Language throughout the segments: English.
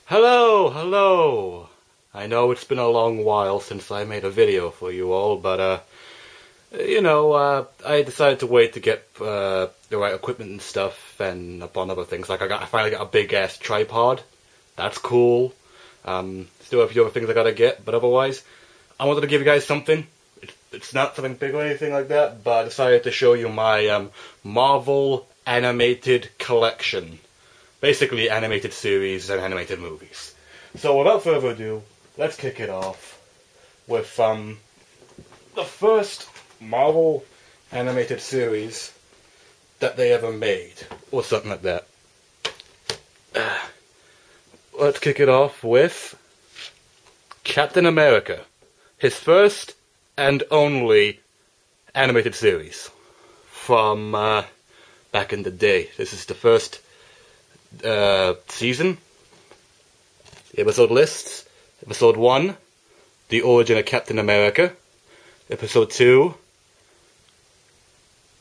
Hello! I know it's been a long while since I made a video for you all, but, I decided to wait to get, the right equipment and stuff, and upon other things. Like, I finally got a big-ass tripod. That's cool. Still have a few other things I gotta get, but otherwise, I wanted to give you guys something. It's not something big or anything like that, but I decided to show you my, Marvel animated collection. Basically, animated series and animated movies. So, without further ado, let's kick it off with, the first Marvel animated series that they ever made, or something like that. Let's kick it off with Captain America, his first and only animated series from back in the day. This is the first season. The episode lists: Episode 1, The Origin of Captain America. Episode 2,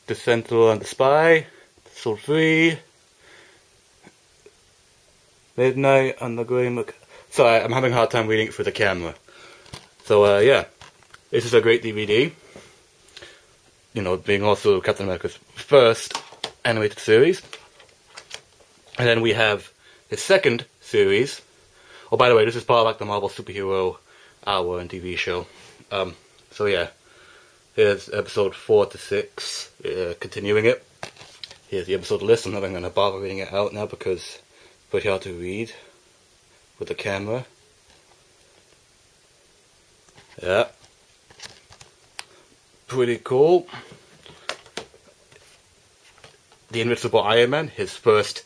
The Sentinel and the Spy. Episode 3, Midnight on the Grey Mac... Sorry, I'm having a hard time reading it through the camera. So, yeah. This is a great DVD. You know, being also Captain America's first animated series. And then we have his second series. Oh, by the way, this is part of like the Marvel Superhero Hour and TV show. So yeah, here's episode 4 to 6, continuing it. Here's the episode list. I'm not even going to bother reading it out now because it's pretty hard to read with the camera. Yeah. Pretty cool. The Invincible Iron Man, his first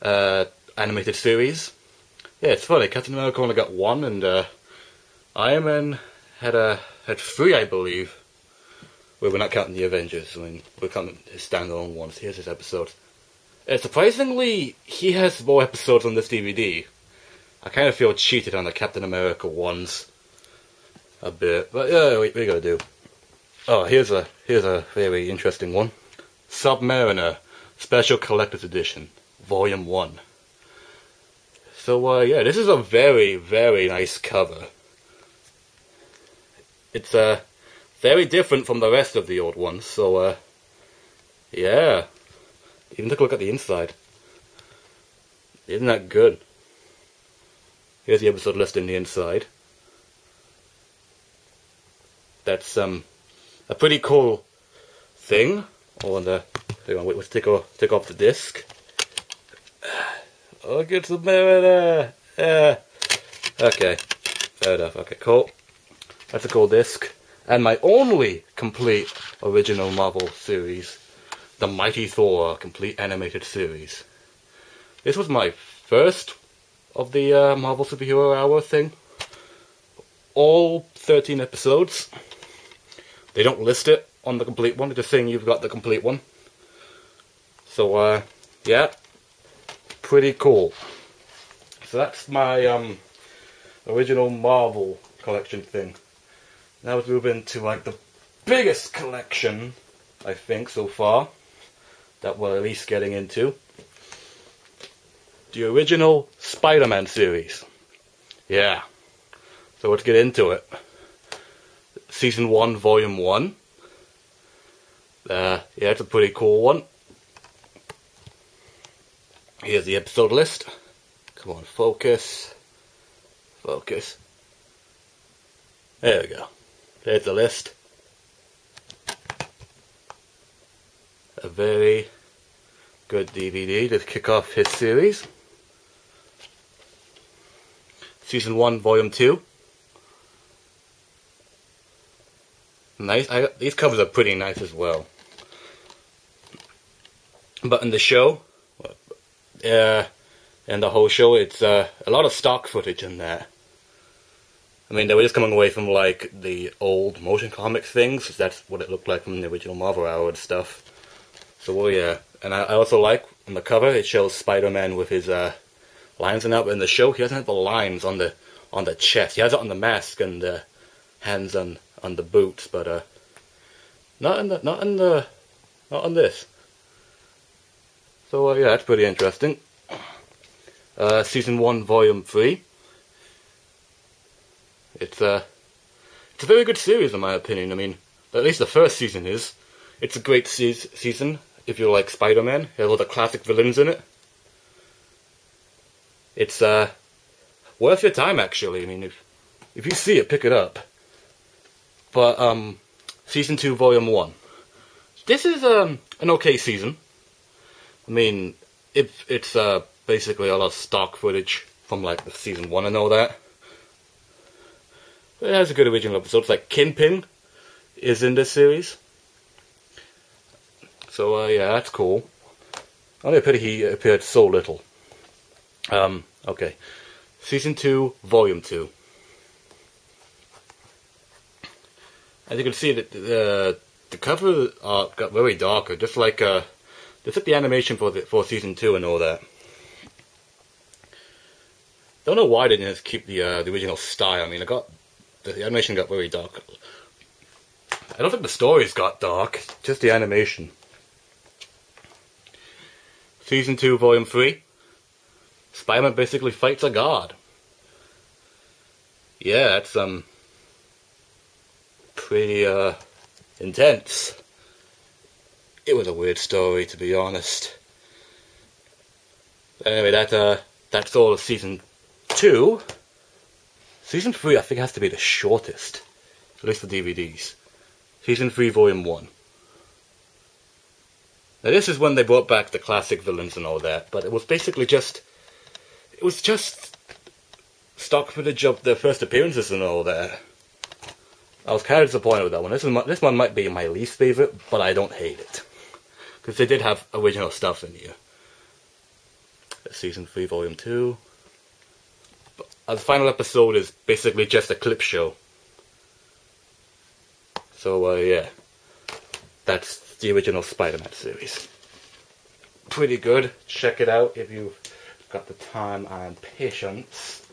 animated series. Yeah, it's funny. Captain America only got 1, and Iron Man had 3, I believe. We're not counting the Avengers. I mean, we're counting his standalone ones. Here's his episode. Surprisingly, he has more episodes on this DVD. I kind of feel cheated on the Captain America ones a bit, but yeah, we gotta do. Oh, here's a very interesting one. Submariner Special Collector's Edition, Volume 1. So, yeah, this is a very, very nice cover. It's, very different from the rest of the old ones, so, yeah. Even take a look at the inside. Isn't that good? Here's the episode list in the inside. That's, a pretty cool thing. Oh, and, hang on, wait, let's take off the disc. Oh, get some there. Okay, fair enough. Okay, cool. That's a cool disc. And my only complete original Marvel series, The Mighty Thor complete animated series. This was my first of the Marvel Superhero Hour thing. All 13 episodes. They don't list it on the complete one, they're just saying you've got the complete one. So, yeah. Pretty cool. So that's my original Marvel collection thing. Now let's move into like the biggest collection, I think, so far, that we're at least getting into. The original Spider-Man series. Yeah. So let's get into it. Season 1, Volume 1. Yeah, it's a pretty cool one. Here's the episode list. Come on, focus. Focus. There we go. There's the list. A very good DVD to kick off his series. Season 1, Volume 2. Nice. These covers are pretty nice as well. But in the show, and the whole show, it's a lot of stock footage in there. I mean, they were just coming away from like the old motion comic things. That's what it looked like from the original Marvel Hour and stuff. So, well, yeah. And I also like on the cover it shows Spider-Man with his lines and that. But in the show, he doesn't have the lines on the chest. He has it on the mask and the hands on the boots, but not on this. So, yeah, that's pretty interesting. Season 1, Volume 3. It's a very good series in my opinion. I mean, at least the first season is. It's a great season if you like Spider-Man. It has all the classic villains in it. It's worth your time actually. I mean, if you see it, pick it up. But Season 2, Volume 1. This is an okay season. I mean, it's basically a lot of stock footage from like the Season 1 and all that. But it has a good original episodes. Like Kingpin is in this series. So yeah, that's cool. Only a pity he appeared so little. Okay. Season 2, Volume 2. As you can see, the cover art got very darker, just like the animation for Season 2 and all that. Don't know why they didn't just keep the original style. I mean, the animation got very dark. I don't think the stories got dark, just the animation. Season 2, Volume 3. Spider-Man basically fights a god. Yeah, it's pretty intense. It was a weird story, to be honest. Anyway, that's all of Season 2. Season 3, I think, has to be the shortest, at least for DVDs. Season 3, Volume 1. Now this is when they brought back the classic villains and all that, but it was basically just stock footage of their first appearances and all that. I was kind of disappointed with that one. This one might be my least favorite, but I don't hate it. Because they did have original stuff in here. Season 3, Volume 2. The final episode is basically just a clip show. So, yeah. That's the original Spider-Man series. Pretty good. Check it out if you've got the time and patience.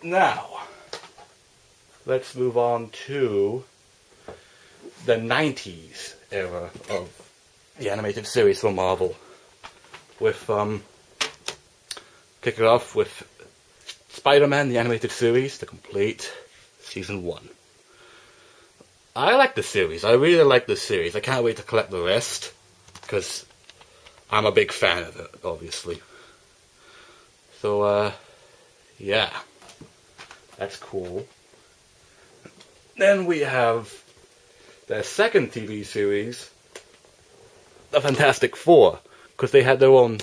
Now, let's move on to the 90s era of the animated series for Marvel. With, kick it off with Spider-Man, the animated series, the complete Season 1. I like the series. I really like the series. I can't wait to collect the rest, because I'm a big fan of it, obviously. So, yeah. That's cool. Then we have their second TV series, The Fantastic Four, because they had their own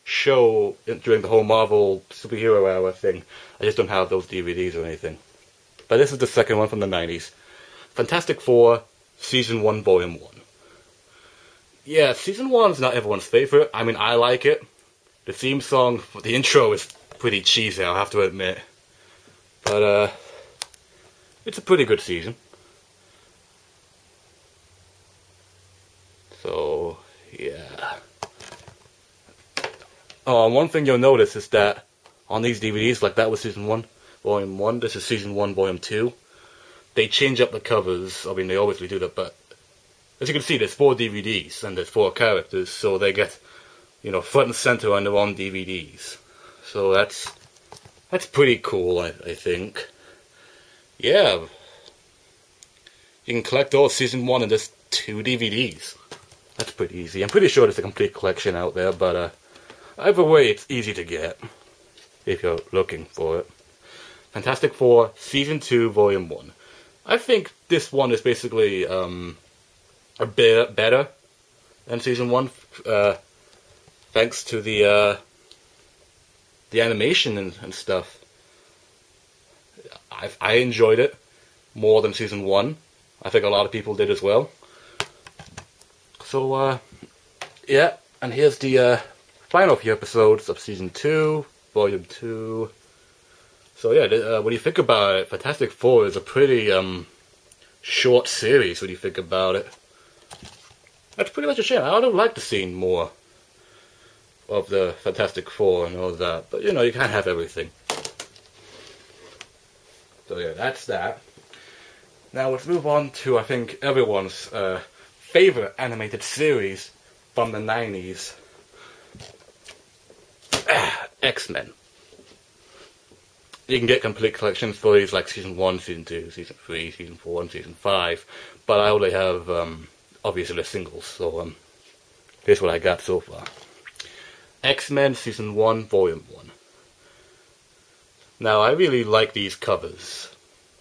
show during the whole Marvel superhero era thing. I just don't have those DVDs or anything. But this is the second one from the 90s. Fantastic Four, Season 1, Volume 1. Yeah, Season 1 is not everyone's favorite. I mean, I like it. The theme song, the intro is pretty cheesy, I'll have to admit. But, it's a pretty good season. So, yeah. Oh, one thing you'll notice is that on these DVDs, like that was Season 1, Volume 1, this is Season 1, Volume 2. They change up the covers. I mean, they obviously do that, but as you can see, there's 4 DVDs and there's 4 characters, so they get, you know, front and center on their own DVDs. So that's pretty cool, I think. Yeah. You can collect all Season 1 in just 2 DVDs. That's pretty easy. I'm pretty sure there's a complete collection out there, but either way, it's easy to get if you're looking for it. Fantastic Four, Season 2, Volume 1. I think this one is basically a bit better than Season 1, thanks to the animation and stuff. I enjoyed it more than Season 1. I think a lot of people did as well. So, yeah, and here's the final few episodes of Season 2, Volume 2. So yeah, when you think about it, Fantastic Four is a pretty short series when you think about it. That's pretty much a shame. I would have liked to see more of the Fantastic Four and all that, but you know, you can't have everything. So yeah, that's that. Now let's move on to, I think, everyone's favorite animated series from the 90s. X-Men. you can get complete collection stories like Season 1, Season 2, Season 3, Season 4, and Season 5, but I only have, obviously the singles, so, here's what I got so far. X-Men Season 1, Volume 1. Now, I really like these covers.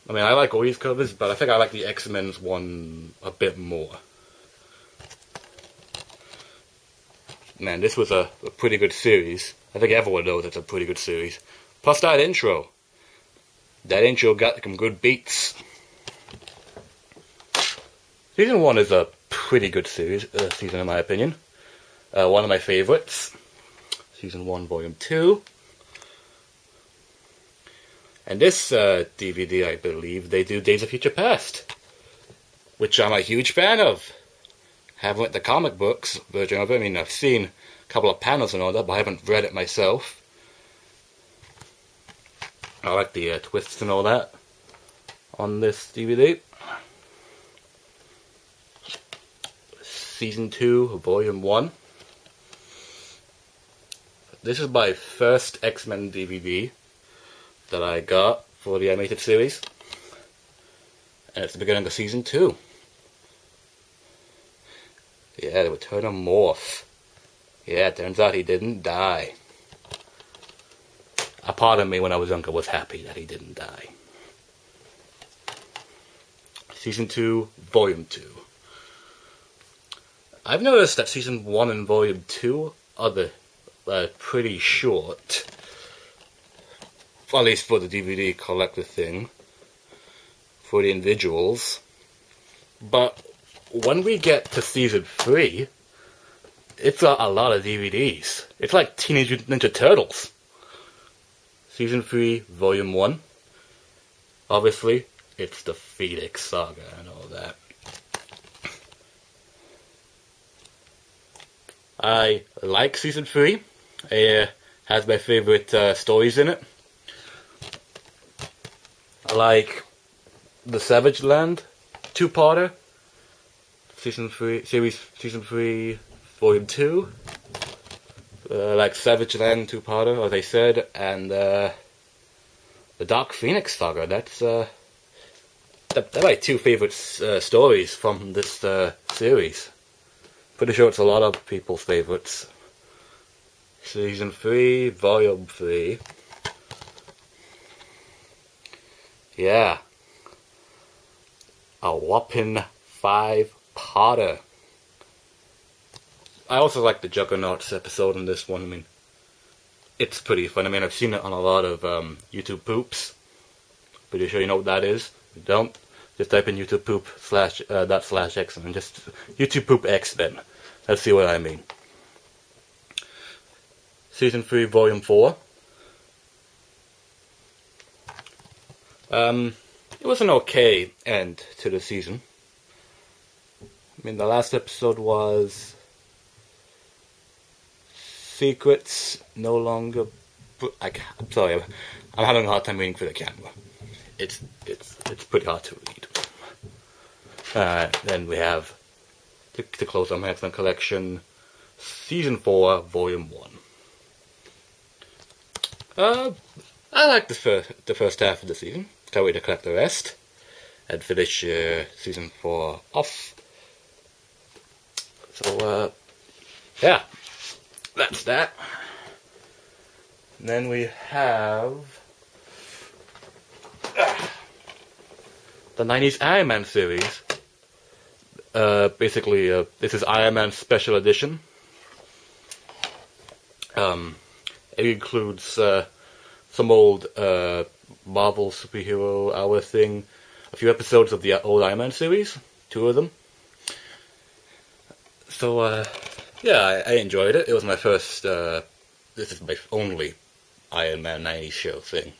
I mean, I like all these covers, but I think I like the X-Men's one a bit more. Man, this was a pretty good series. I think everyone knows it's a pretty good series. Plus that intro. That intro got some good beats. Season 1 is a pretty good series, season in my opinion. One of my favorites. Season 1, Volume 2. And this DVD, I believe, they do Days of Future Past, which I'm a huge fan of. Haven't read the comic books version of it. I mean, I've seen a couple of panels and all that, but I haven't read it myself. I like the twists and all that on this DVD. Season 2, Volume 1. This is my first X-Men DVD that I got for the animated series. And it's the beginning of Season 2. Yeah, the return of Morph. Yeah, it turns out he didn't die. A part of me when I was younger was happy that he didn't die. Season 2, Volume 2. I've noticed that Season 1 and Volume 2 are pretty short. At least for the DVD collector thing. For the individuals. But when we get to Season 3, it's a lot of DVDs. It's like Teenage Mutant Ninja Turtles. Season 3, Volume 1. Obviously, it's the Phoenix Saga and all that. I like Season 3. It has my favorite stories in it. I like the Savage Land two-parter. Season 3, Volume 2. Like Savage Land two-parter, as I said, and the Dark Phoenix Saga. That's they're my two favorite stories from this series. Pretty sure it's a lot of people's favorites. Season 3, Volume 3. Yeah. A whopping 5-parter. I also like the Juggernauts episode in this one. I mean, it's pretty fun. I mean, I've seen it on a lot of YouTube poops. Pretty sure you know what that is. If you don't, just type in YouTube poop / X-Men. Just YouTube poop X-Men. Let's see what I mean. Season 3, Volume 4. It was an okay end to the season. I mean, the last episode was Secrets No Longer. I'm sorry, I'm having a hard time reading for the camera. It's pretty hard to read. Then we have to close on my X-Men collection, Season 4, Volume 1. I like the first half of the season. Can't wait to collect the rest and finish Season 4 off. So, yeah, that's that. And then we have the 90s Iron Man series. Basically, this is Iron Man Special Edition. It includes some old Marvel Superhero Hour thing, a few episodes of the old Iron Man series, 2 of them. So, yeah, I enjoyed it. It was my first, this is my only Iron Man 90s show thing.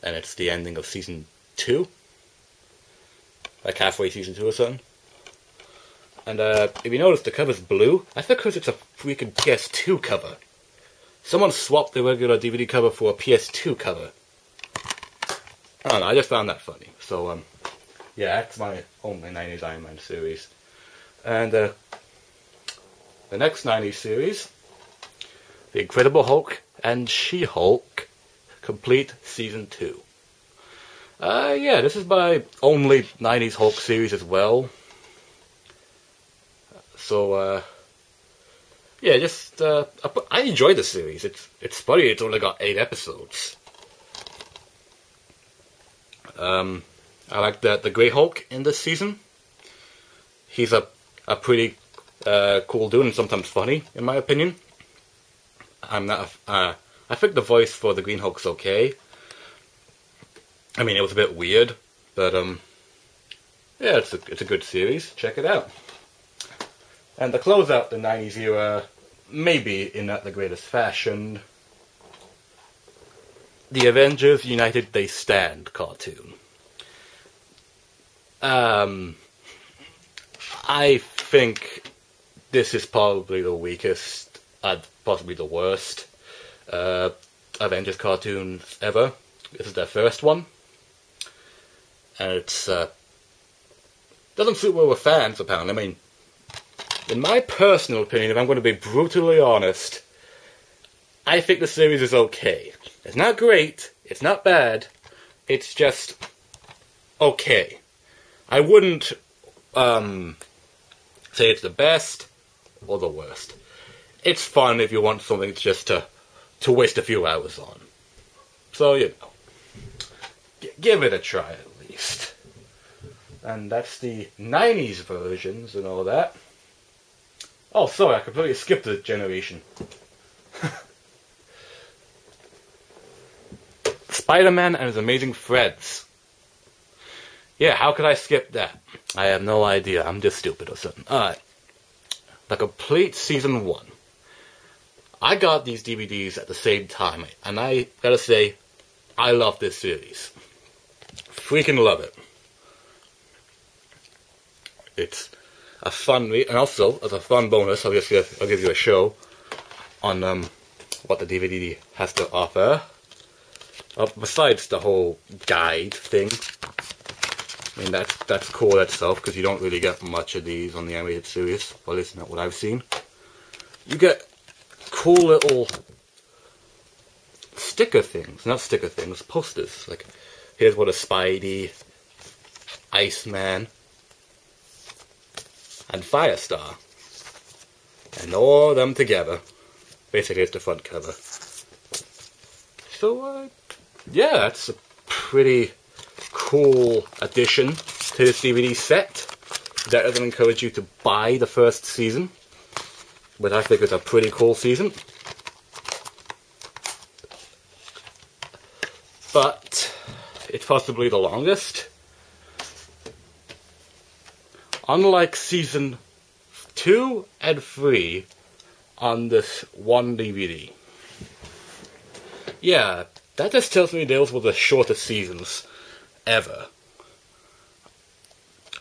And it's the ending of Season 2. Like halfway Season 2 or something. And, if you notice, the cover's blue. That's because it's a freaking PS2 cover. Someone swapped the regular DVD cover for a PS2 cover. I don't know, I just found that funny. So, yeah, that's my only 90s Iron Man series. And, the next 90s series, The Incredible Hulk and She-Hulk complete Season 2. Yeah, this is my only 90s Hulk series as well. So, yeah, just, I enjoyed the series. It's funny, it's only got 8 episodes. I like the Grey Hulk in this season. He's a pretty cool dude and sometimes funny, in my opinion. I think the voice for the Green Hulk's okay. I mean, it was a bit weird, but yeah, it's a good series. Check it out. And to close out the 90s era, maybe in not the greatest fashion, the Avengers United They Stand cartoon. I think this is probably the weakest, possibly the worst, Avengers cartoons ever. This is their first one. And it's, doesn't suit well with fans, apparently. I mean, in my personal opinion, if I'm going to be brutally honest, I think the series is okay. It's not great, it's not bad, it's just okay. I wouldn't say it's the best or the worst. It's fun if you want something just to waste a few hours on. So, you know, give it a try at least. And that's the 90s versions and all that. Oh, sorry, I completely skipped the generation. Spider-Man and His Amazing Friends. Yeah, how could I skip that? I have no idea. I'm just stupid or something. Alright. The complete Season 1. I got these DVDs at the same time, and I gotta say, I love this series. Freaking love it. It's a fun read, and also, as a fun bonus, I'll give you a show on what the DVD has to offer. Besides the whole guide thing. I mean, that's cool itself, because you don't really get much of these on the animated series, or at least not what I've seen. You get cool little sticker things, not sticker things, posters. Like, here's what a Spidey, Iceman, and Firestar. And all of them together. Basically, it's the front cover. So, yeah, that's a pretty cool addition to this DVD set. That doesn't encourage you to buy the first season, but I think it's a pretty cool season. But it's possibly the longest. Unlike Season 2 and 3 on this one DVD. Yeah, that just tells me those were the shortest seasons ever.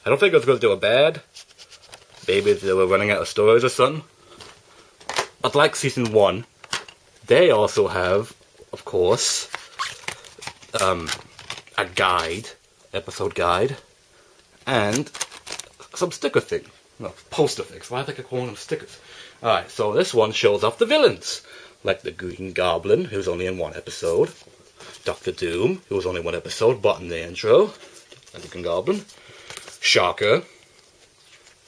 I don't think it was because they were bad. Maybe they were running out of stories or something. But like Season 1, they also have, of course, a guide, episode guide, and some sticker thing. No, poster things. Why do I call them stickers? Alright, so this one shows off the villains. Like the Green Goblin, who's only in one episode. Doctor Doom, who was only one episode, but in the intro. And the Green Goblin. Shocker.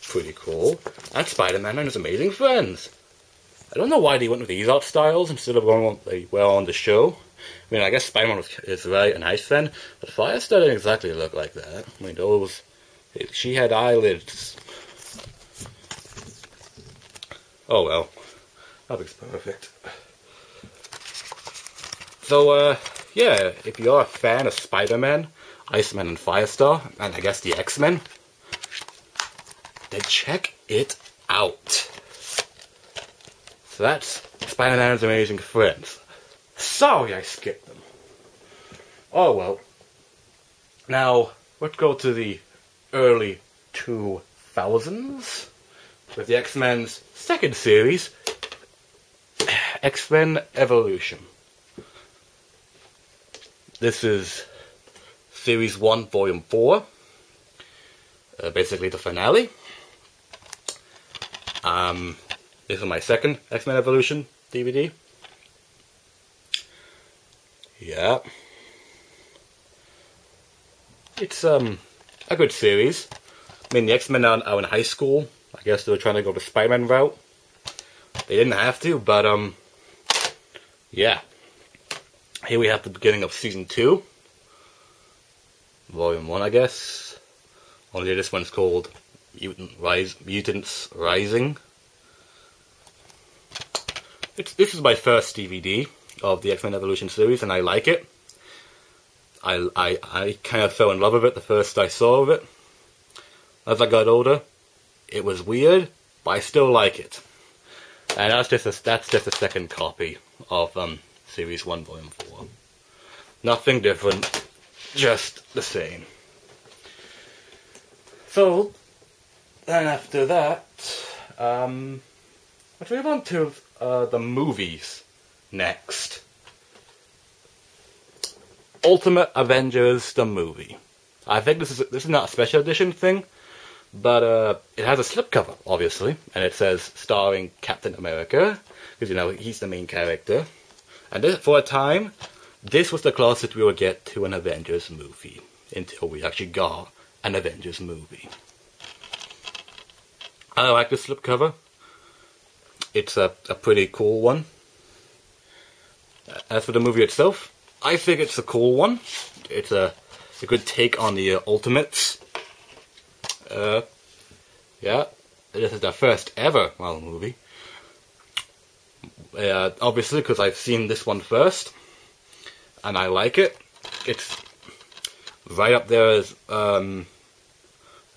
Pretty cool. And Spider-Man and His Amazing Friends. I don't know why they went with these art styles instead of going what they were on the show. I mean, I guess Spider-Man is right an ice fan, but Firestar didn't exactly look like that. I mean, those... She had eyelids. Oh well. Nothing's perfect. So, yeah, if you're a fan of Spider-Man, Iceman and Firestar, and I guess the X-Men, then check it out. So that's Spider-Man's Amazing Friends. Sorry I skipped them. Oh well. Now, let's go to the early 2000s with the X-Men's second series, X-Men Evolution. This is Series 1, Volume 4. Basically the finale. This is my second X-Men Evolution DVD. Yeah. It's a good series. I mean, the X-Men are in high school. I guess they were trying to go the Spider-Man route. They didn't have to, but yeah. Here we have the beginning of Season 2. Volume 1, I guess. Only this one's called Mutants Rising. This is my first DVD of the X-Men Evolution series, and I like it. I kind of fell in love with it the first I saw of it. As I got older, it was weird, but I still like it. And that's just a second copy of Series 1, Volume 4. Nothing different, just the same. So, then after that, let's move on to the movies next. Ultimate Avengers, the movie. I think this is not a special edition thing, but it has a slipcover, obviously, and it says starring Captain America, because you know he's the main character. And this, for a time, this was the closest we would get to an Avengers movie until we actually got an Avengers movie. I like the slipcover. It's a pretty cool one. As for the movie itself, I think it's a cool one. It's a good take on the Ultimates. Yeah, this is the first ever Marvel movie. Obviously, because I've seen this one first, and I like it. It's right up there as in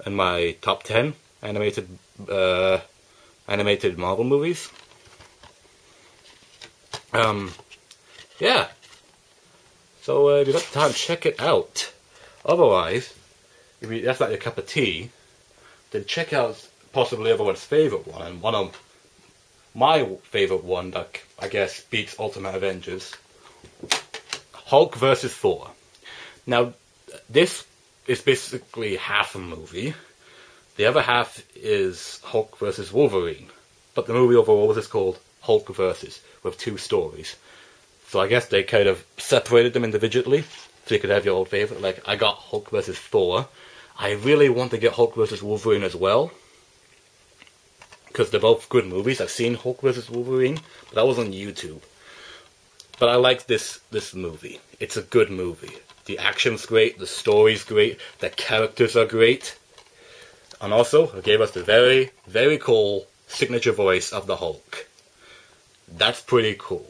my top 10 animated Marvel movies. Yeah. So if you got time, check it out. Otherwise, if that's not your cup of tea, then check out possibly everyone's favorite one, and one of my favorite one that I guess beats Ultimate Avengers, Hulk vs. Thor. Now, this is basically half a movie. The other half is Hulk vs. Wolverine, but the movie overall is called Hulk vs. with 2 stories. So I guess they kind of separated them individually, so you could have your old favorite. Like, I got Hulk vs. Thor. I really want to get Hulk vs. Wolverine as well, because they're both good movies. I've seen Hulk vs. Wolverine, but that was on YouTube. But I like this movie. It's a good movie. The action's great, the story's great, the characters are great. And also, it gave us the very, very cool signature voice of the Hulk. That's pretty cool.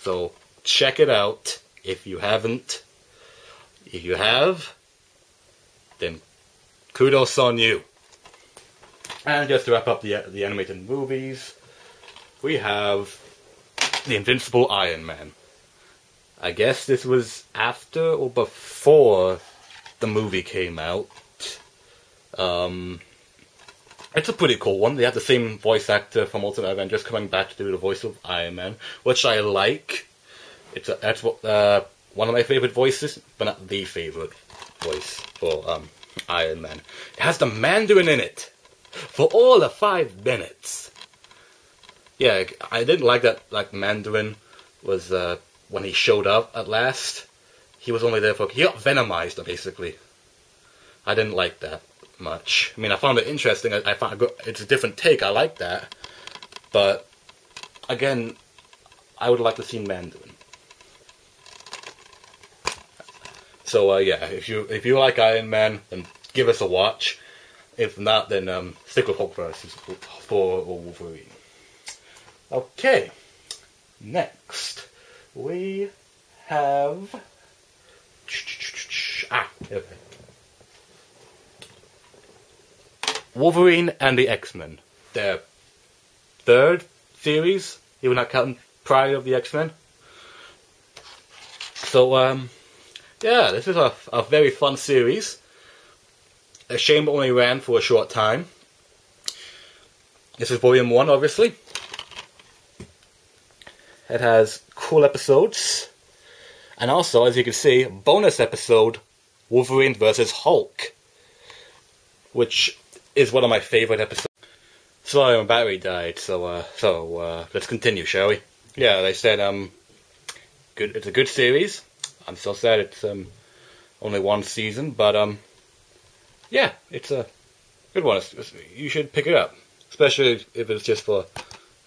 So, check it out if you haven't. If you have, then kudos on you. And just to wrap up the animated movies, we have The Invincible Iron Man. I guess this was after or before the movie came out. It's a pretty cool one. They have the same voice actor from Ultimate Avengers coming back to do the voice of Iron Man, which I like. That's one of my favorite voices, but not the favorite voice for Iron Man. It has the Mandarin in it for all of 5 minutes. Yeah, I didn't like that. Like, Mandarin was when he showed up at last. He was only there he got venomized, basically. I didn't like that much. I mean, I found it interesting. I found it's a different take. I like that, but again, I would like to see Mandarin. So yeah, if you like Iron Man, then give us a watch. If not, then stick with Hulk vs. Thor or Wolverine. Okay, next we have okay. Wolverine and the X-Men. Their 3rd series, even not counting Pride of the X-Men. So, yeah, this is a very fun series. A shame it only ran for a short time. This is Volume 1, obviously. It has cool episodes. And also, as you can see, bonus episode, Wolverine vs. Hulk. Which is one of my favorite episodes. Sorry, my battery died, so let's continue, shall we? Yeah, they said, good. It's a good series. I'm so sad it's only one season, but yeah, it's a good one. You should pick it up, especially if it's just for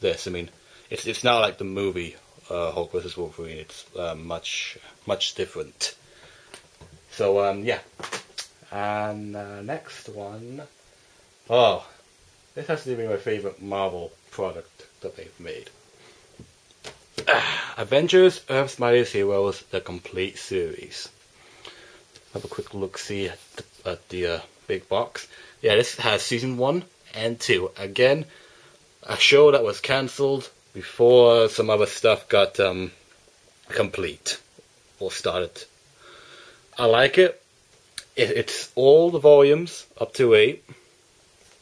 this. I mean, it's not like the movie Hulk vs. Wolverine. It's much different. So yeah, and next one. Oh, this has to be my favorite Marvel product that they've made. Avengers: Earth's Mightiest Heroes, the complete series. Have a quick look, see at the big box. Yeah, this has season 1 and 2. Again, a show that was cancelled before some other stuff got complete or started. I like it. It's all the volumes up to 8.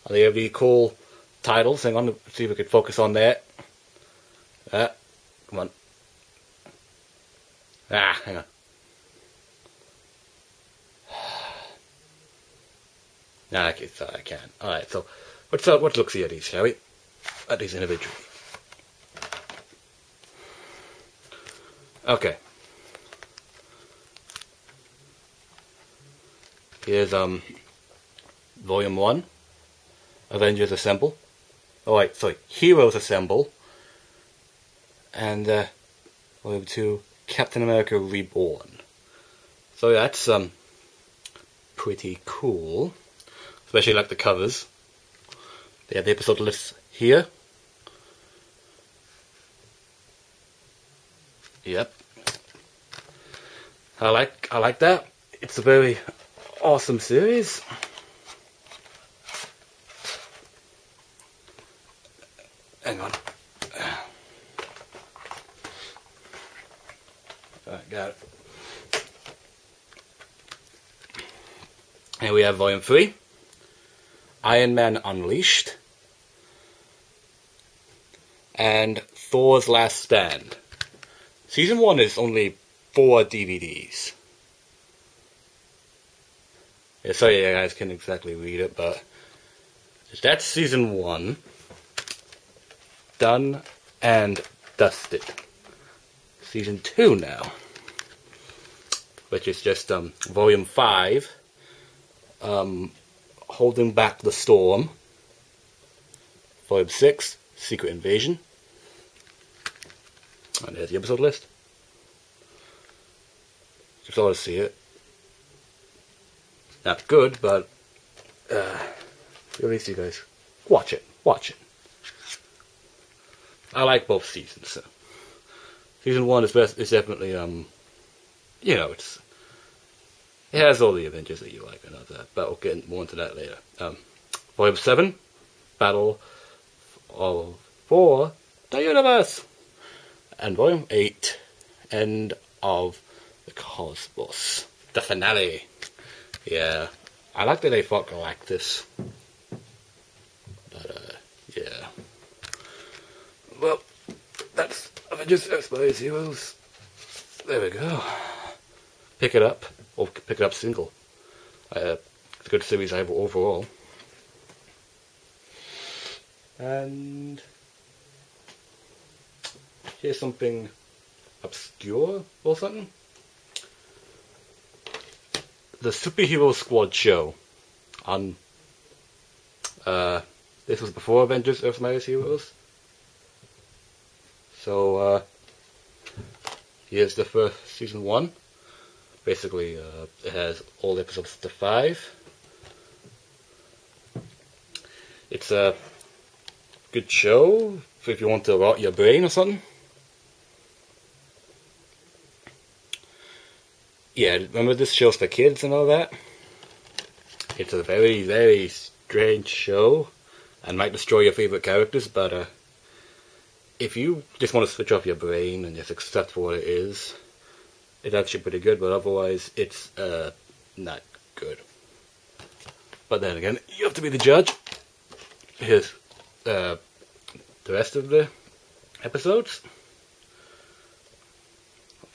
They have the cool titles. Hang on, let's see if we can focus on that. Come on. Hang on. Nah, I can't. Alright, so let's look see at these, shall we? At these individually. Okay. Here's Volume 1. Avengers Assemble. Oh wait, sorry, Heroes Assemble. And Volume 2, Captain America Reborn. So yeah, that's pretty cool. Especially like the covers. They have the episode lists here. Yep. I like that. It's a very awesome series. Hang on. Alright, got it. Here we have Volume 3. Iron Man Unleashed. And Thor's Last Stand. Season 1 is only 4 DVDs. Yeah, sorry you guys can't exactly read it, but that's Season 1. Done and dusted. Season 2 now. Which is just Volume 5. Holding Back the Storm. Volume 6, Secret Invasion. And there's the episode list. Just ought to see it. Not good, but at least you guys watch it. Watch it. I like both seasons. So. Season 1 is definitely you know, it has all the Avengers that you like and all that, but we'll get more into that later. Volume 7, Battle for the Universe. And Volume 8, End of the Cosmos. The finale. Yeah. I like that they fought Galactus. But, yeah. Well, that's Avengers: Earth's Mightiest Heroes. There we go. Pick it up. Or pick it up single. It's a good series overall. And here's something obscure or something. The Superhero Squad show on this was before Avengers: Earth's Mightiest Heroes. So here's the first season 1. Basically, it has all the episodes to 5. It's a good show if you want to rot your brain or something. Yeah, remember this show's for kids and all that? It's a very, very strange show and might destroy your favorite characters, but if you just want to switch off your brain and just accept for what it is, it's actually pretty good, but otherwise it's not good. But then again, you have to be the judge. Here's the rest of the episodes.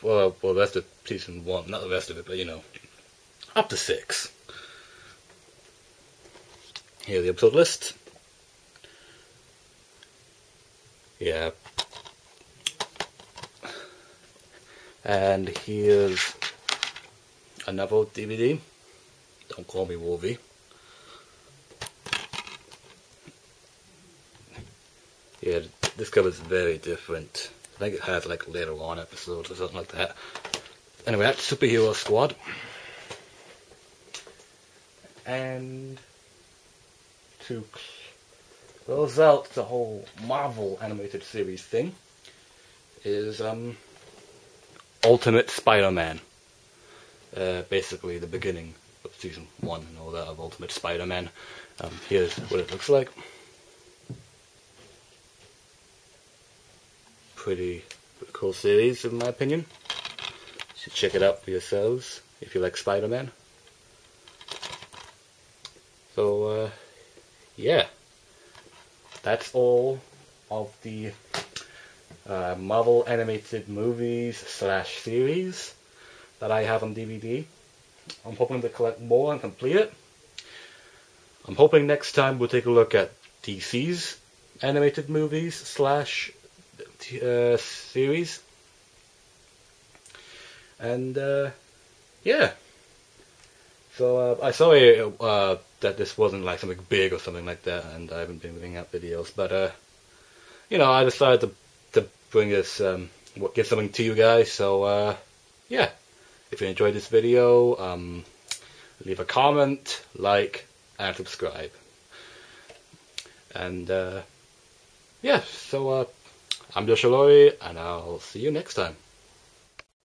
Well, the rest of season 1, not the rest of it, but you know, up to 6. Here's the episode list. Yeah. And here's another DVD. Don't call me Wolvie. Yeah, this cover is very different. I think it has like later on episodes or something like that. Anyway, that's Superhero Squad. And to close out the whole Marvel animated series thing is Ultimate Spider-Man. Basically the beginning of season 1 and all that of Ultimate Spider-Man. Here's what it looks like. Pretty cool series in my opinion. You should check it out for yourselves if you like Spider-Man. So yeah, that's all of the Marvel animated movies / series that I have on DVD. I'm hoping to collect more and complete it. I'm hoping next time we'll take a look at DC's animated movies / series. And yeah. So I'm sorry that this wasn't like something big or something like that, and I haven't been putting out videos. But you know, I decided to bring this, give something to you guys. So yeah. If you enjoyed this video, leave a comment, like, and subscribe. And yeah, so I'm Joshua Laurie, and I'll see you next time.